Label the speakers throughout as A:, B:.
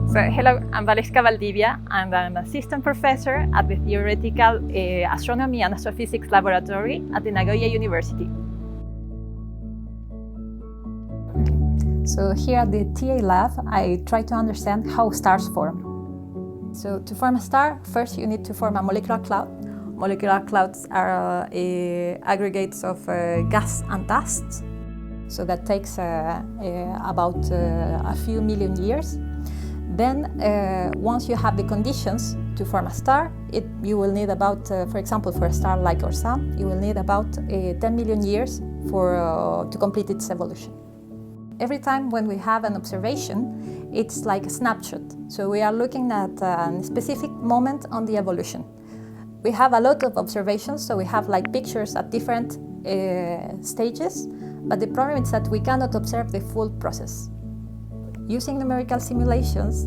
A: So, hello, I'm Valeska Valdivia, and I'm an assistant professor at the Theoretical Astronomy and Astrophysics Laboratory at the Nagoya University.
B: So here at the TA lab, I try to understand how stars form. So to form a star, first you need to form a molecular cloud. Molecular clouds are aggregates of gas and dust. So that takes about a few million years. Then once you have the conditions to form a star, you will need about, for example, for a star like our Sun, you will need about 10 million years to complete its evolution. Every time when we have an observation, it's like a snapshot. So we are looking at a specific moment on the evolution. We have a lot of observations, so we have like pictures at different stages, but the problem is that we cannot observe the full process. Using numerical simulations,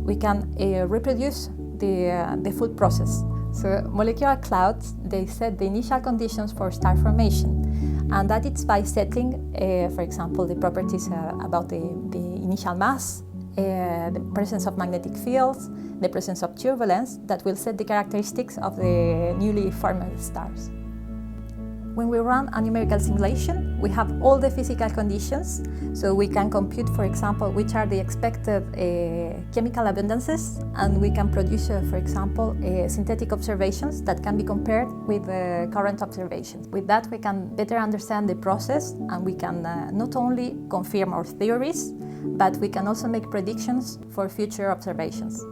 B: we can reproduce the full process. So molecular clouds, they set the initial conditions for star formation. And that is by setting, for example, the properties about the initial mass, the presence of magnetic fields, the presence of turbulence that will set the characteristics of the newly formed stars. When we run a numerical simulation, we have all the physical conditions, so we can compute, for example, which are the expected chemical abundances, and we can produce, for example, synthetic observations that can be compared with current observations. With that, we can better understand the process, and we can not only confirm our theories, but we can also make predictions for future observations.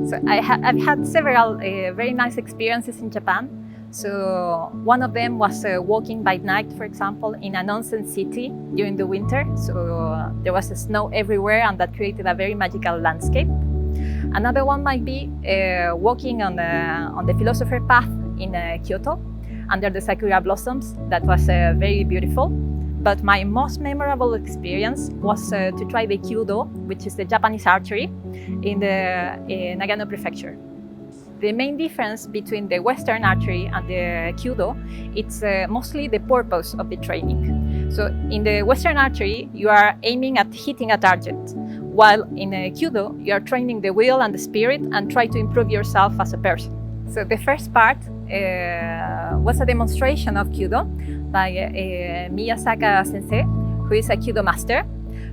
A: So I've had several very nice experiences in Japan. So one of them was walking by night, for example, in an onsen city during the winter. So there was snow everywhere, and that created a very magical landscape. Another one might be walking on the philosopher path in Kyūdō under the sakura blossoms. That was very beautiful. But my most memorable experience was to try the Kyūdō, which is the Japanese archery, in the Nagano prefecture. The main difference between the Western archery and the Kyūdō, it's mostly the purpose of the training. So in the Western archery, you are aiming at hitting a target, while in Kyūdō, you are training the will and the spirit and try to improve yourself as a person. So the first part was a demonstration of Kyūdō by Miyasaka sensei, who is a Kyūdō master.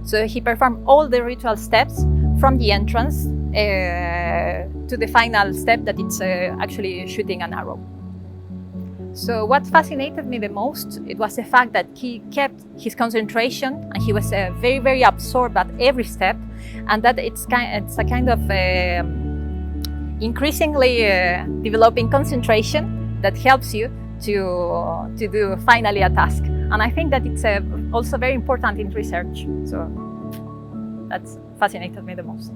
A: So he performed all the ritual steps from the entrance to the final step, that it's actually shooting an arrow. So what fascinated me the most, it was the fact that he kept his concentration, and he was very, very absorbed at every step, and that it's a kind of increasingly developing concentration that helps you to do finally a task. And I think that it's also very important in research. So that's fascinated me the most.